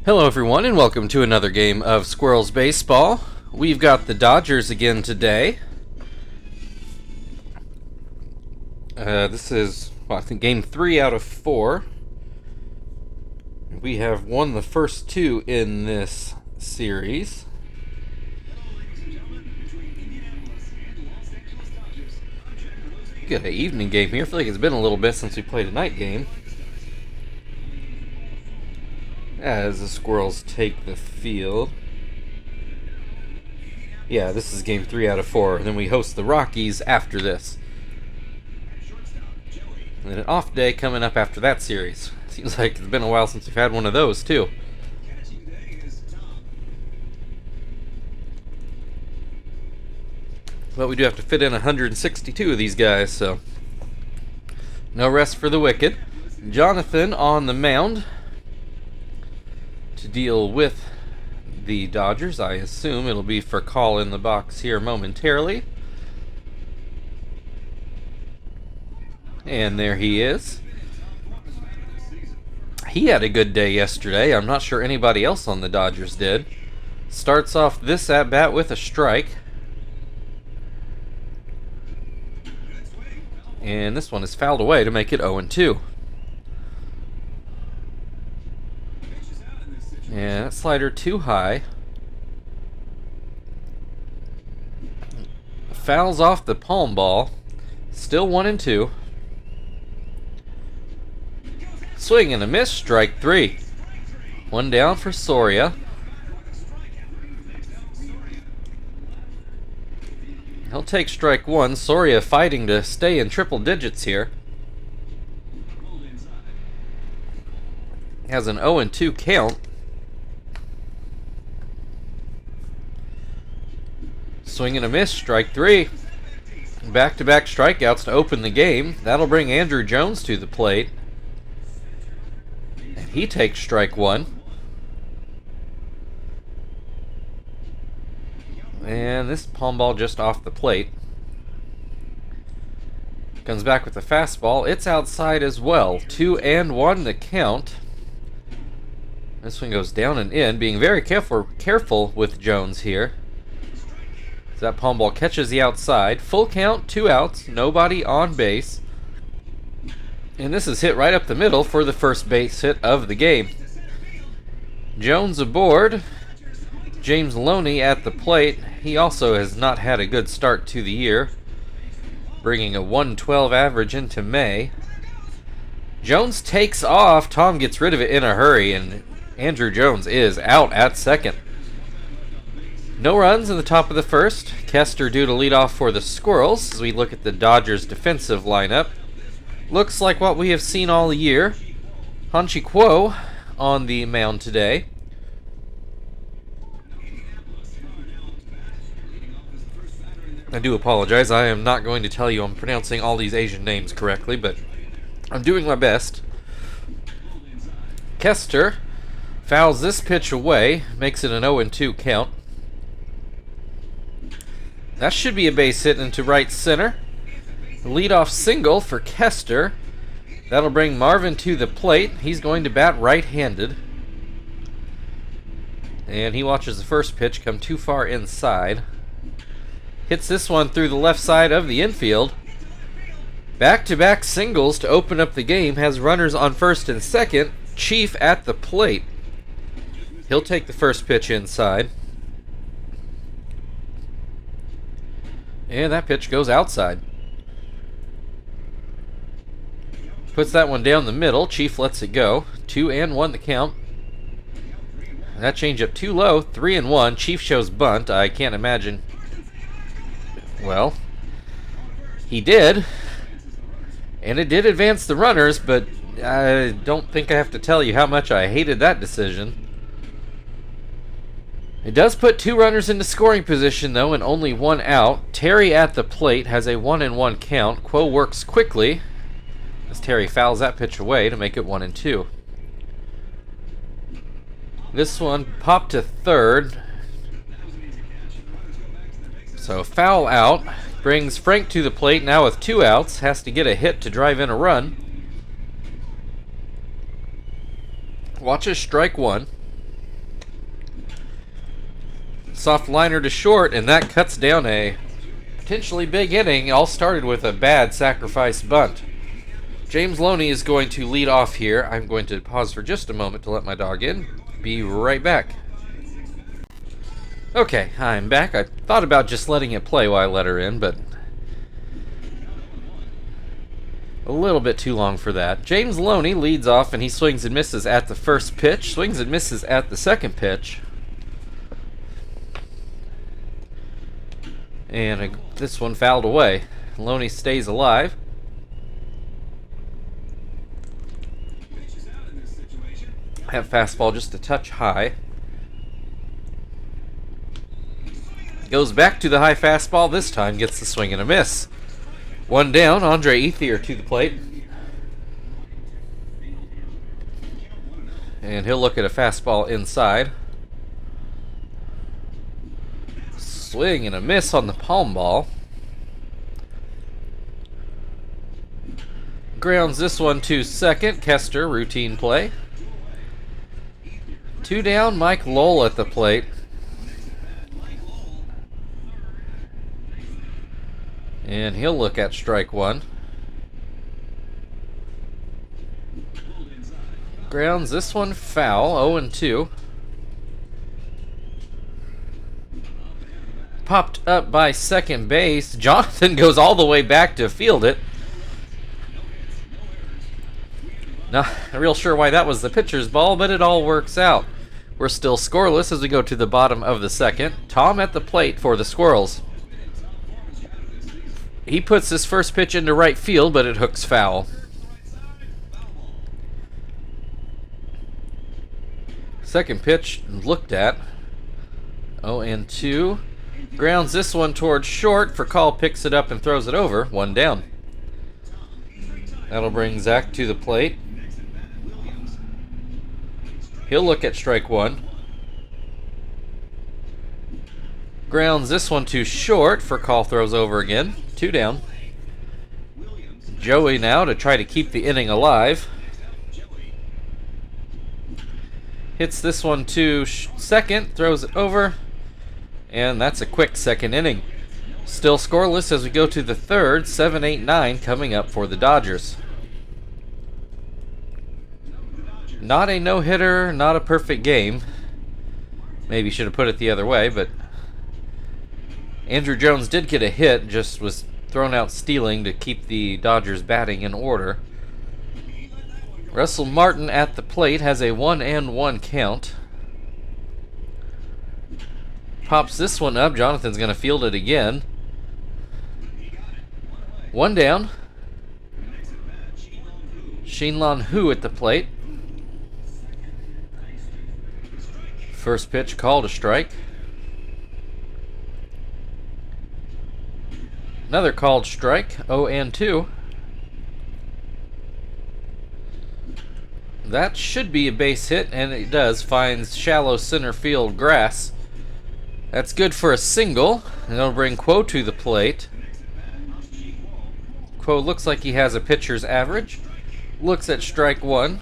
Hello everyone and welcome to another game of Squirrels Baseball. We've got the Dodgers again today. This is, I think, game 3 out of 4. We have won the first 2 in this series. Got an evening game here. I feel like it's been a little bit since we played a night game. As the Squirrels take the field. Yeah, this is game 3 out of 4. And then we host the Rockies after this. And then an off day coming up after that series. Seems like it's been a while since we've had one of those, too. But we do have to fit in 162 of these guys, so no rest for the wicked. Jonathan on the mound to deal with the Dodgers. I assume it'll be for call in the box here momentarily. And there he is. He had a good day yesterday. I'm not sure anybody else on the Dodgers did. Starts off this at-bat with a strike. And this one is fouled away to make it 0-2. And that slider too high. Fouls off the palm ball. Still 1-2. Swing and a miss, strike 3. One down for Soria. He'll take strike 1. Soria fighting to stay in triple digits here. Has an 0-2 count. Swing and a miss, strike 3. Back-to-back strikeouts to open the game. That'll bring Andrew Jones to the plate. And he takes strike 1. And this palm ball just off the plate. Comes back with the fastball. It's outside as well. 2-1 the count. This one goes down and in. Being very careful with Jones here. That palm ball catches the outside. Full count, 2 outs, nobody on base. And this is hit right up the middle for the first base hit of the game. Jones aboard. James Loney at the plate. He also has not had a good start to the year, bringing a 112 average into May. Jones takes off. Tom gets rid of it in a hurry, and Andrew Jones is out at second. No runs in the top of the first. Kester due to lead off for the Squirrels as we look at the Dodgers defensive lineup. Looks like what we have seen all year. Hanchi Kuo on the mound today. I do apologize. I am not going to tell you I'm pronouncing all these Asian names correctly, but I'm doing my best. Kester fouls this pitch away, makes it an 0-2 count. That should be a base hit into right center. Leadoff single for Kester. That'll bring Marvin to the plate. He's going to bat right-handed. And he watches the first pitch come too far inside. Hits this one through the left side of the infield. Back-to-back singles to open up the game. Has runners on first and second. Chief at the plate. He'll take the first pitch inside. And that pitch goes outside. Puts that one down the middle. Chief lets it go. 2-1 the count. That changeup too low. 3-1. Chief shows bunt. I can't imagine. Well, he did. And it did advance the runners, but I don't think I have to tell you how much I hated that decision. It does put 2 runners into scoring position, though, and only 1 out. Terry at the plate has a 1-1 count. Kuo works quickly as Terry fouls that pitch away to make it 1-2. This one popped to third. So foul out. Brings Frank to the plate now with 2 outs. Has to get a hit to drive in a run. Watches strike 1. Soft liner to short, and that cuts down a potentially big inning. All started with a bad sacrifice bunt. James Loney is going to lead off here. I'm going to pause for just a moment to let my dog in. Be right back. Okay, I'm back. I thought about just letting it play while I let her in, but a little bit too long for that. James Loney leads off, and he swings and misses at the first pitch. Swings and misses at the second pitch. And this one fouled away. Loney stays alive. That fastball just a touch high. Goes back to the high fastball. This time gets the swing and a miss. One down. Andre Ethier to the plate. And he'll look at a fastball inside. Swing and a miss on the palm ball. Grounds this one to second. Kester, routine play. Two down. Mike Lowell at the plate. And he'll look at strike one. Grounds this one foul. 0-2. Popped up by second base. Jonathan goes all the way back to field it. Not real sure why that was the pitcher's ball, but it all works out. We're still scoreless as we go to the bottom of the second. Tom at the plate for the Squirrels. He puts his first pitch into right field, but it hooks foul. Second pitch looked at. 0-2. Grounds this one towards short. For call, picks it up and throws it over. One down. That'll bring Zach to the plate. He'll look at strike one. Grounds this one to short. For call, throws over again. Two down. Joey now to try to keep the inning alive. Hits this one to second. Throws it over. And that's a quick second inning. Still scoreless as we go to the third. 7-8-9 coming up for the Dodgers. Not a no-hitter, not a perfect game. Maybe should have put it the other way, but Andrew Jones did get a hit, just was thrown out stealing to keep the Dodgers batting in order. Russell Martin at the plate has a 1-1 count. Pops this one up. Jonathan's going to field it again. One down. Shinlon Hu at the plate. First pitch called a strike. Another called strike. 0-2. That should be a base hit, and it does. Finds shallow center field grass. That's good for a single, and it'll bring Quo to the plate. Quo looks like he has a pitcher's average. Looks at strike one.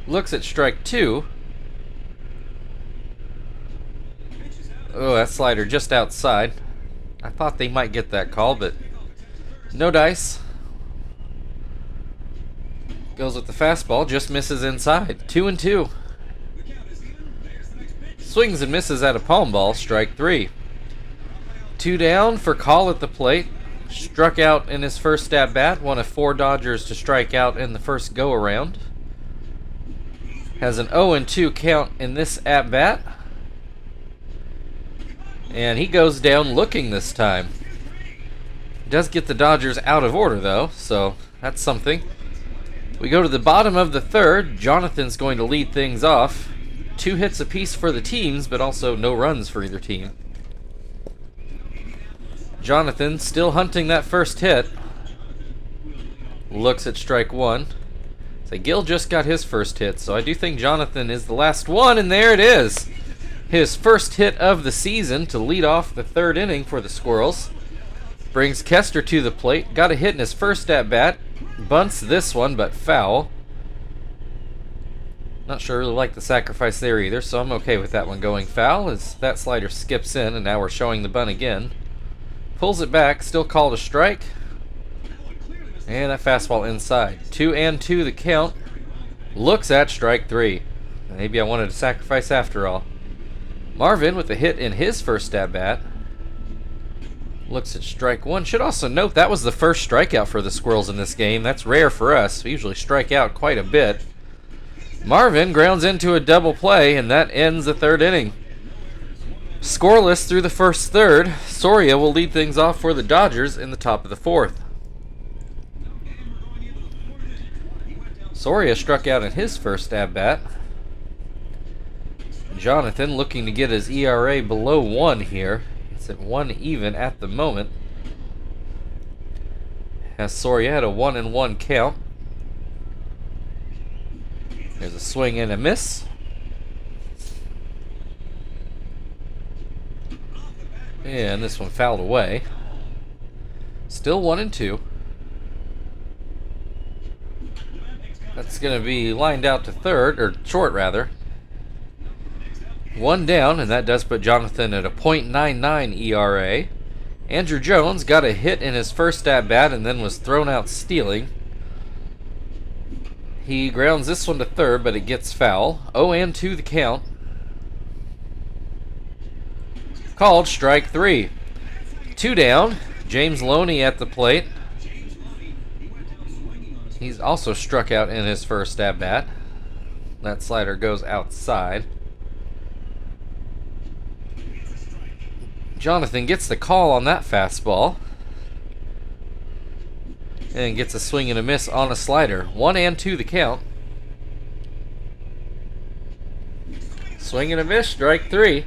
Looks at strike two. Oh, that slider just outside. I thought they might get that call, but no dice. Goes with the fastball, just misses inside. 2-2. Swings and misses at a palm ball, strike three. Two down for call at the plate. Struck out in his first at-bat. One of four Dodgers to strike out in the first go-around. Has an 0-2 count in this at-bat. And he goes down looking this time. Does get the Dodgers out of order, though, so that's something. We go to the bottom of the third. Jonathan's going to lead things off. 2 hits apiece for the teams, but also no runs for either team. Jonathan still hunting that first hit. Looks at strike one. So Gil just got his first hit, so I do think Jonathan is the last one, and there it is. His first hit of the season to lead off the third inning for the Squirrels. Brings Kester to the plate. Got a hit in his first at-bat. Bunts this one, but foul. Not sure I really like the sacrifice there either, so I'm okay with that one going foul as that slider skips in, and now we're showing the bunt again. Pulls it back, still called a strike. And that fastball inside. 2-2 the count. Looks at strike 3. Maybe I wanted to sacrifice after all. Marvin with a hit in his first at-bat. Looks at strike 1. Should also note that was the first strikeout for the Squirrels in this game. That's rare for us. We usually strike out quite a bit. Marvin grounds into a double play, and that ends the third inning. Scoreless through the first third. Soria will lead things off for the Dodgers in the top of the fourth. Soria struck out in his first at-bat. Jonathan looking to get his ERA below 1 here. It's at 1 even at the moment. As Soria had a 1-1 count. There's a swing and a miss. And this one fouled away. Still 1-2. That's going to be lined out to third, or short rather. 1 down, and that does put Jonathan at a .99 ERA. Andrew Jones got a hit in his first at-bat and then was thrown out stealing. He grounds this one to third, but it gets foul. 0-2 the count. Called strike 3. 2 down. James Loney at the plate. He's also struck out in his first at-bat. That slider goes outside. Jonathan gets the call on that fastball. And gets a swing and a miss on a slider. 1-2 the count. Swing and a miss, strike 3.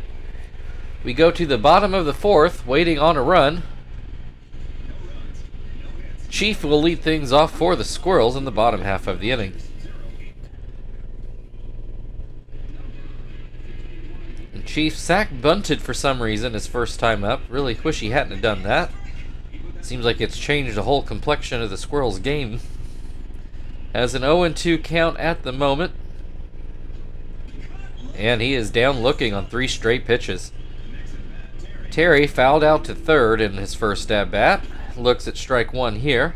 We go to the bottom of the fourth, waiting on a run. Chief will lead things off for the Squirrels in the bottom half of the inning. And Chief sack bunted for some reason his first time up. Really wish he hadn't have done that. Seems like it's changed the whole complexion of the Squirrels game. Has an 0-2 count at the moment. And he is down looking on 3 straight pitches. Terry fouled out to third in his first at-bat. Looks at strike 1 here.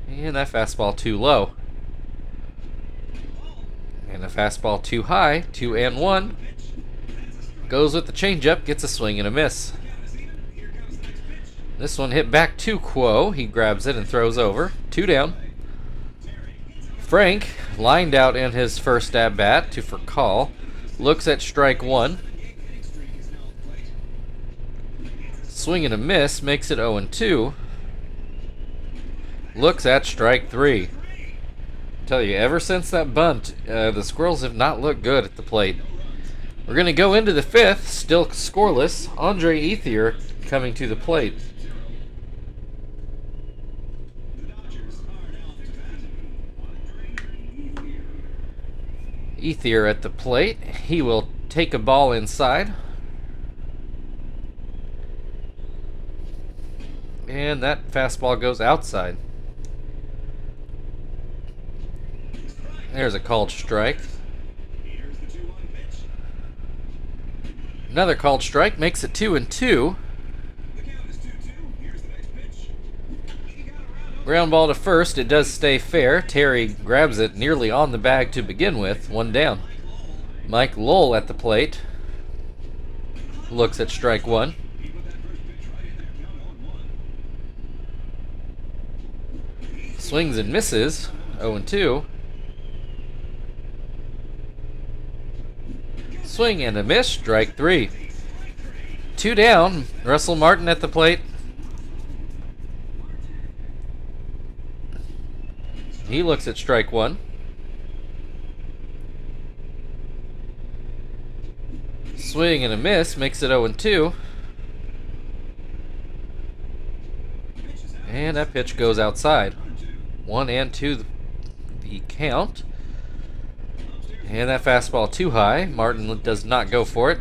And that fastball too low. And the fastball too high. 2-1. Goes with the changeup. Gets a swing and a miss. This one hit back to Quo. He grabs it and throws over. 2 down. Frank lined out in his first at-bat to for call. Looks at strike 1. Swing and a miss makes it 0-2. Looks at strike 3. I tell you, ever since that bunt, the Squirrels have not looked good at the plate. We're going to go into the fifth, still scoreless. Andre Ethier coming to the plate. Ethier at the plate. He will take a ball inside. And that fastball goes outside. There's a called strike. Another called strike makes it 2-2. Ground ball to first. It does stay fair. Terry grabs it nearly on the bag to begin with. 1 down. Mike Lowell at the plate. Looks at strike 1. Swings and misses. 0-2. Swing and a miss. Strike 3. 2 down. Russell Martin at the plate. He looks at strike 1. Swing and a miss makes it 0-2. And that pitch goes outside. 1-2 the count. And that fastball too high. Martin does not go for it.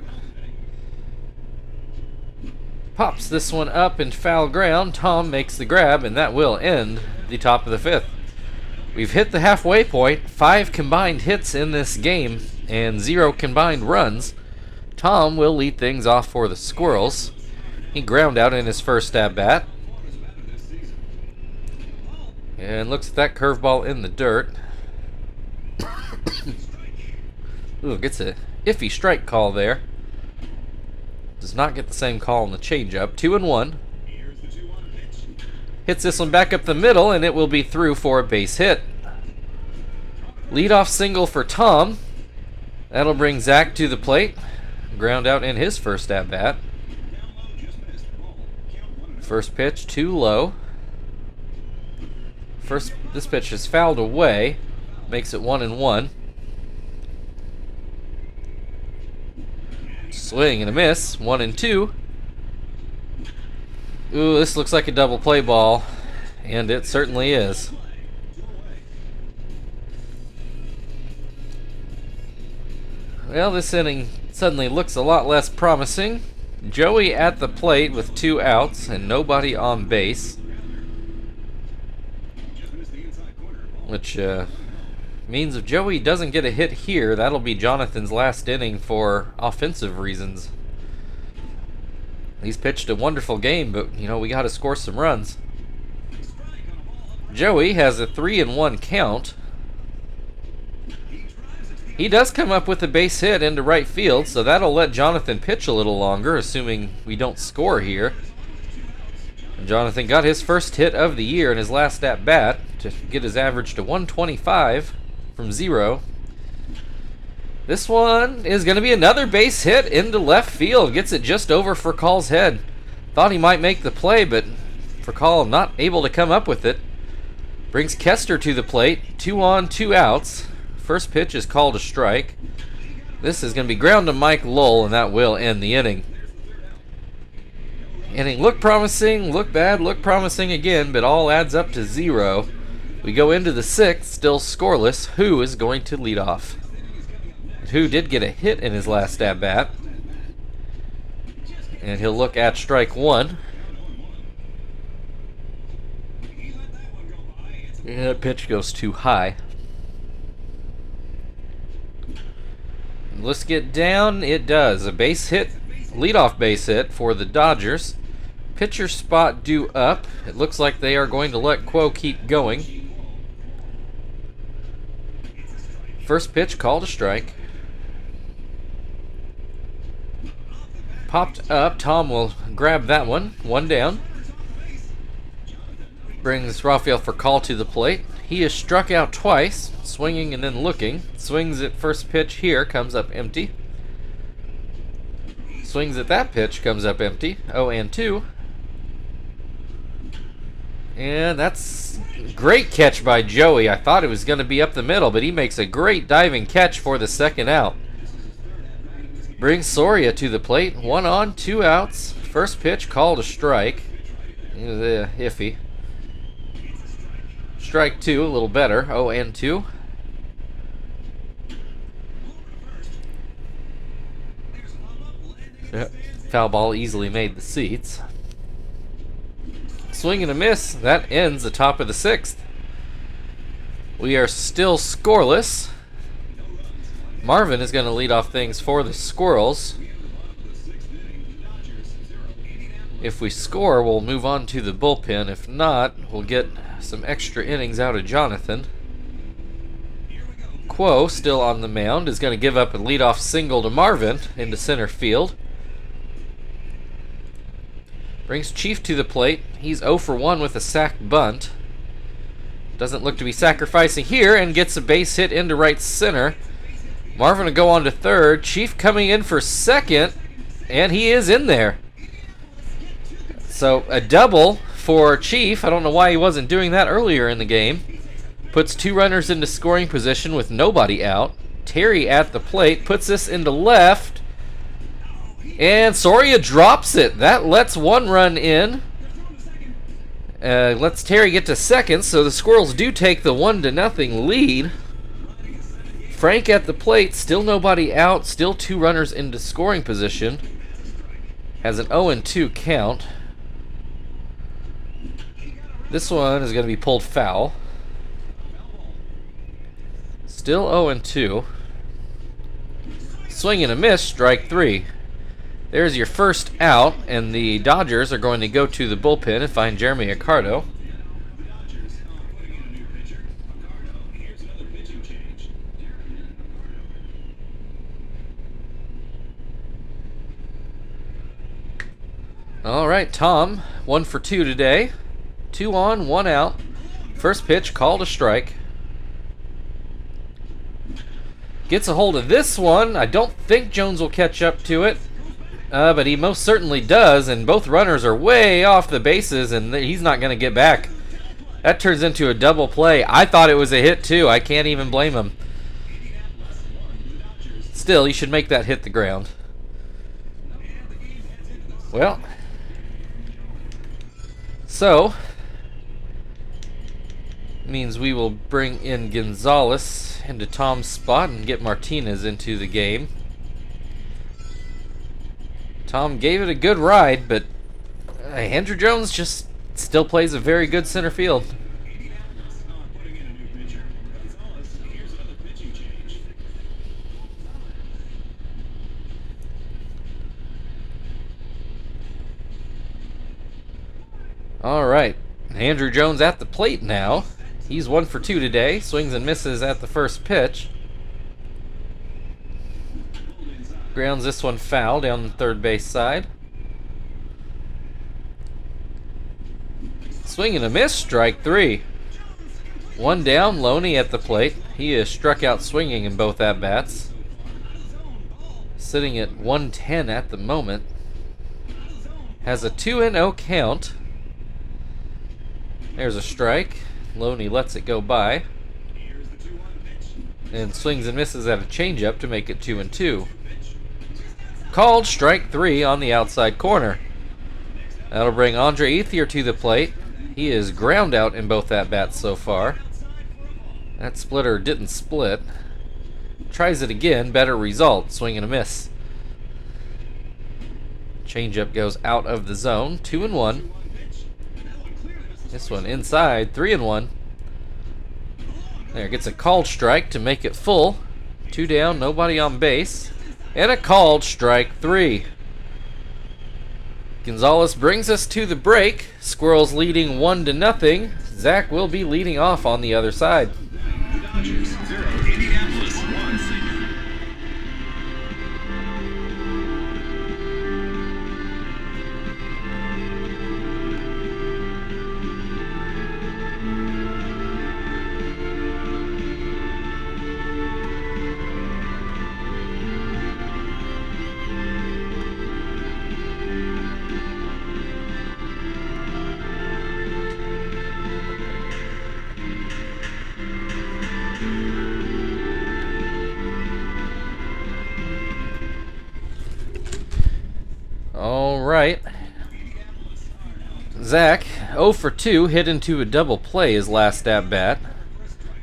Pops this one up in foul ground. Tom makes the grab, and that will end the top of the fifth. We've hit the halfway point. 5 combined hits in this game and 0 combined runs. Tom will lead things off for the Squirrels. He ground out in his first at-bat. And looks at that curveball in the dirt. Ooh, gets a iffy strike call there. Does not get the same call on the changeup. 2-1. Hits this one back up the middle, and it will be through for a base hit. Leadoff single for Tom. That'll bring Zach to the plate. Ground out in his first at-bat. First pitch, too low. This pitch is fouled away. Makes it 1-1. Swing and a miss. 1-2. Ooh, this looks like a double play ball. And it certainly is. Well, this inning suddenly looks a lot less promising. Joey at the plate with 2 outs and nobody on base. Which means if Joey doesn't get a hit here, that'll be Jonathan's last inning for offensive reasons. He's pitched a wonderful game, but, you know, we got to score some runs. Joey has a 3-1 count. He does come up with a base hit into right field, so that'll let Jonathan pitch a little longer, assuming we don't score here. And Jonathan got his first hit of the year in his last at-bat to get his average to 125 from 0. This one is going to be another base hit into left field. Gets it just over Furcall's head. Thought he might make the play, but Furcall not able to come up with it. Brings Kester to the plate. 2 on, 2 outs. First pitch is called a strike. This is going to be ground to Mike Lowell, and that will end the inning. Inning looked promising, looked bad, looked promising again, but all adds up to 0. We go into the 6th, still scoreless. Who is going to lead off? Who did get a hit in his last at-bat. And he'll look at strike 1. And that pitch goes too high. Let's get down. It does. A base hit, leadoff base hit for the Dodgers. Pitcher spot due up. It looks like they are going to let Quo keep going. First pitch called a strike. Popped up. Tom will grab that one. 1 down. Brings Rafael Furcal to the plate. He is struck out twice, swinging and then looking. Swings at first pitch here, comes up empty. Swings at that pitch, comes up empty. 0-2. And that's a great catch by Joey. I thought it was going to be up the middle, but he makes a great diving catch for the second out. Brings Soria to the plate. 1 on, 2 outs. First pitch called a strike. Iffy. Strike 2, a little better. 0-2. Foul ball easily made the seats. Swing and a miss. That ends the top of the 6th. We are still scoreless. Marvin is going to lead off things for the Squirrels. If we score, we'll move on to the bullpen. If not, we'll get some extra innings out of Jonathan. Quo, still on the mound, is going to give up a leadoff single to Marvin into center field. Brings Chief to the plate. He's 0 for 1 with a sac bunt. Doesn't look to be sacrificing here and gets a base hit into right center. Marvin will go on to third. Chief coming in for second, and he is in there. So a double for Chief. I don't know why he wasn't doing that earlier in the game. Puts 2 runners into scoring position with nobody out. Terry at the plate puts this into left. And Soria drops it. That lets 1 run in. Lets Terry get to second, so the Squirrels do take the 1-0 lead. Frank at the plate, still nobody out, still 2 runners into scoring position. Has an 0-2 count. This one is going to be pulled foul. Still 0-2. Swing and a miss, strike 3. There's your first out, and the Dodgers are going to go to the bullpen and find Jeremy Accardo. All right, Tom, 1 for 2 today. 2 on, 1 out. First pitch, called a strike. Gets a hold of this one. I don't think Jones will catch up to it. But he most certainly does, and both runners are way off the bases, and he's not going to get back. That turns into a double play. I thought it was a hit, too. I can't even blame him. Still, he should make that hit the ground. Well, so means we will bring in Gonzalez into Tom's spot and get Martinez into the game. Tom gave it a good ride, but Andrew Jones just still plays a very good center field. All right, Andrew Jones at the plate now. He's 1 for 2 today. Swings and misses at the first pitch. Grounds this one foul down the third base side. Swing and a miss, strike 3. 1 down, Loney at the plate. He is struck out swinging in both at-bats. Sitting at 110 at the moment. Has a 2-0 count. There's a strike. Loney lets it go by. And swings and misses at a changeup to make it 2-2. Called strike 3 on the outside corner. That'll bring Andre Ethier to the plate. He is ground out in both at-bats so far. That splitter didn't split. Tries it again, better result, swing and a miss. Changeup goes out of the zone, 2-1. This one inside, 3-1. There, gets a called strike to make it full. 2 down, nobody on base. And a called strike 3. Gonzalez brings us to the break. Squirrels leading 1-0. Zach will be leading off on the other side. Dodgers 0, Indianapolis 1. All right. Zach, 0 for 2, hit into a double play his last at-bat.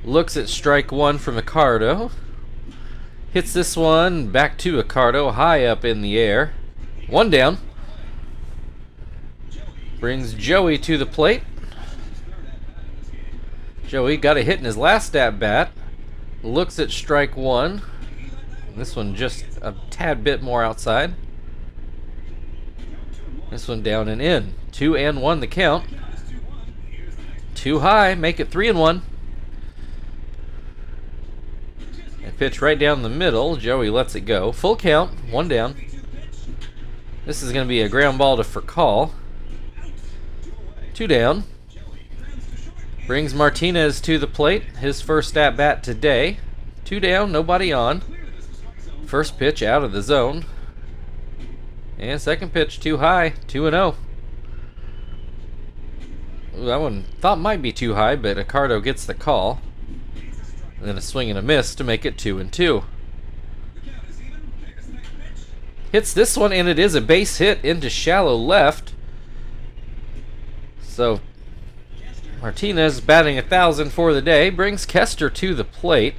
Looks at strike 1 from Accardo. Hits this one back to Accardo, high up in the air. 1 down. Brings Joey to the plate. Joey got a hit in his last at-bat. Looks at strike 1. This one just a tad bit more outside. This one down and in. 2-1 the count. Too high, make it 3-1. And pitch right down the middle. Joey lets it go. Full count, 1 down. This is going to be a ground ball to Furcal. 2 down. Brings Martinez to the plate. His first at bat today. 2 down, nobody on. First pitch out of the zone. And second pitch too high, 2-0. Ooh, that one thought might be too high, but Accardo gets the call. And then a swing and a miss to make it 2-2. Hits this one, and it is a base hit into shallow left. So Martinez batting 1,000 for the day, brings Kester to the plate.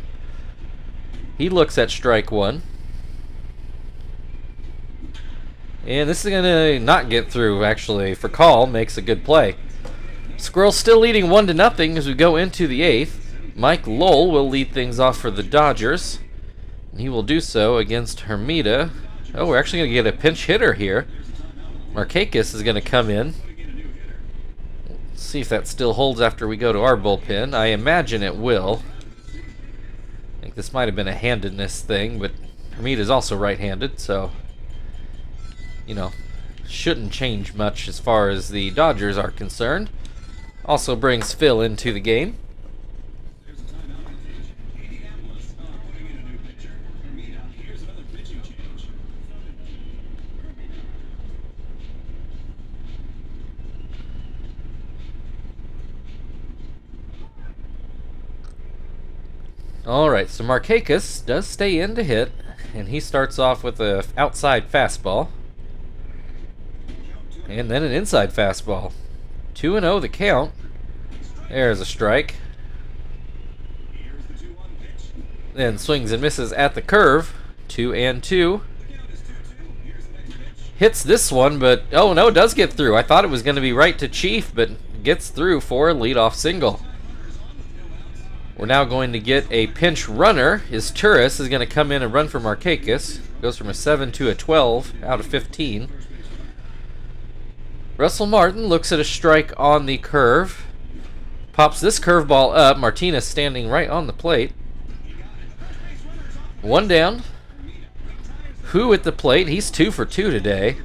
He looks at strike 1. And this is going to not get through, actually. Furcal makes a good play. Squirrels still leading 1-0 as we go into the 8th. Mike Lowell will lead things off for the Dodgers. And he will do so against Hermida. Oh, we're actually going to get a pinch hitter here. Markakis is going to come in. Let's see if that still holds after we go to our bullpen. I imagine it will. I think this might have been a handedness thing, but Hermida is also right-handed, so, you know, shouldn't change much as far as the Dodgers are concerned. Also brings Phil into the game. Alright, so Markakis does stay in to hit, and he starts off with an outside fastball. And then an inside fastball. 2-0 the count. There's a strike. Then swings and misses at the curve. 2-2. Hits this one, but oh no, it does get through. I thought it was going to be right to Chief, but gets through for a leadoff single. We're now going to get a pinch runner. His Turris is going to come in and run for Markakis. Goes from a 7 to a 12 out of 15. Russell Martin looks at a strike on the curve. Pops this curveball up. Martinez standing right on the plate. One down. Who at the plate? He's 2 for 2 today.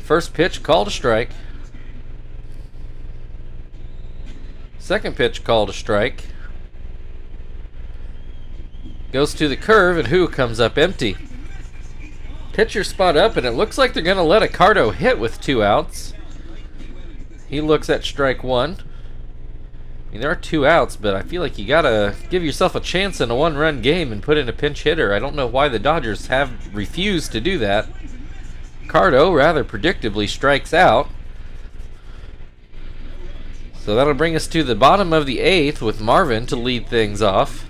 First pitch called a strike. Second pitch called a strike. Goes to the curve, and Who comes up empty. Pitcher spot up, and it looks like they're going to let Accardo hit with 2 outs. He looks at strike 1. I mean, there are 2 outs, but I feel like you got to give yourself a chance in a 1-run game and put in a pinch hitter. I don't know why the Dodgers have refused to do that. Accardo rather predictably strikes out. So that'll bring us to the bottom of the 8th with Marvin to lead things off.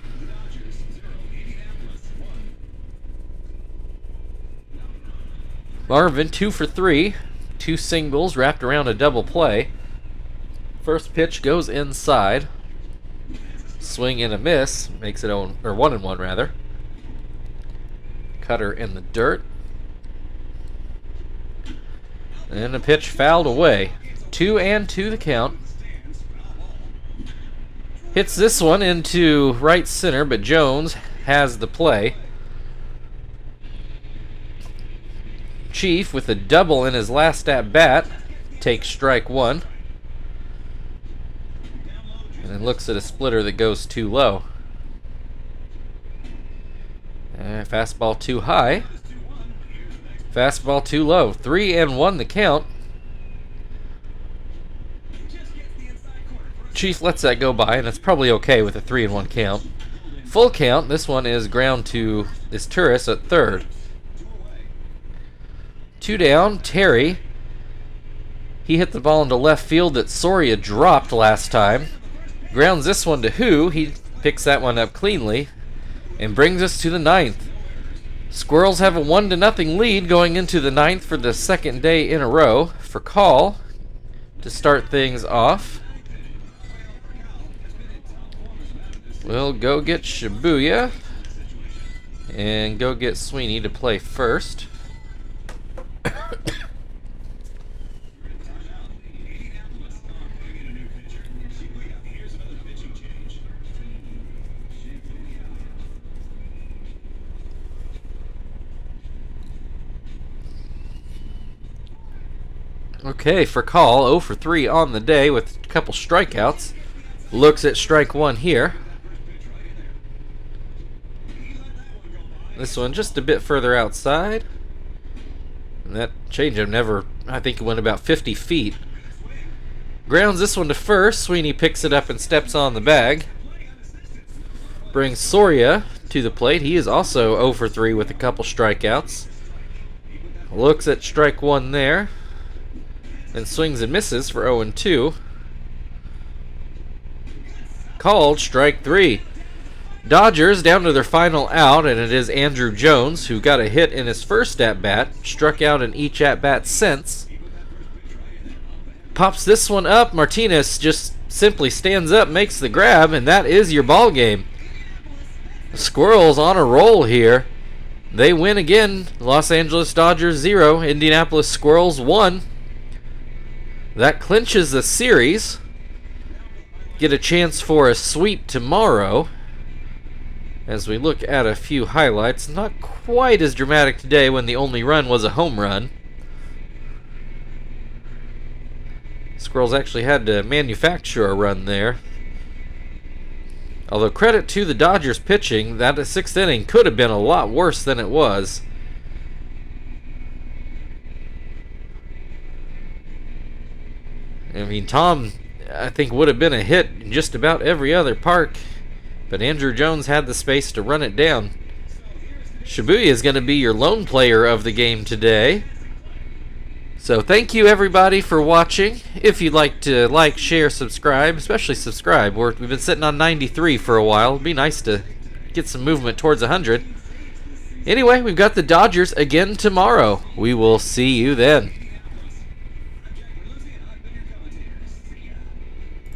Marvin 2 for 3. 2 singles wrapped around a double play. First pitch goes inside. Swing and a miss. Makes it 1-1 rather. Cutter in the dirt. And a pitch fouled away. 2-2 the count. Hits this one into right center, but Jones has the play. Chief, with a double in his last at-bat, takes strike 1. And then looks at a splitter that goes too low. Fastball too high. Fastball too low. 3-1 the count. Chief lets that go by, and it's probably okay with a 3-1 count. Full count, this one is ground to this Turris at third. 2 down, Terry. He hit the ball into left field that Soria dropped last time. Grounds this one to Who. He picks that one up cleanly and brings us to the 9th. Squirrels have a 1-0 lead going into the 9th for the second day in a row. For Call to start things off. We'll go get Shibuya and go get Sweeney to play first. Okay, for Call, 0 for 3 on the day with a couple strikeouts. Looks at strike 1 here. This one just a bit further outside. And that changeup never, I think it went about 50 feet. Grounds this one to first. Sweeney picks it up and steps on the bag. Brings Soria to the plate. He is also 0 for 3 with a couple strikeouts. Looks at strike 1 there. Then swings and misses for 0-2. Called strike 3. Dodgers down to their final out, and it is Andrew Jones, who got a hit in his first at-bat, struck out in each at-bat since. Pops this one up. Martinez just simply stands up, makes the grab, and that is your ball game. The Squirrels on a roll here. They win again. Los Angeles Dodgers 0, Indianapolis Squirrels 1. That clinches the series. Get a chance for a sweep tomorrow. As we look at a few highlights, not quite as dramatic today when the only run was a home run. Squirrels actually had to manufacture a run there. Although credit to the Dodgers pitching, that 6th inning could have been a lot worse than it was. I mean, Tom, I think, would have been a hit in just about every other park, but Andrew Jones had the space to run it down. Shibuya is going to be your lone player of the game today. So thank you everybody for watching. If you'd like to like, share, subscribe, especially subscribe. We've been sitting on 93 for a while. It'd be nice to get some movement towards 100. Anyway, we've got the Dodgers again tomorrow. We will see you then.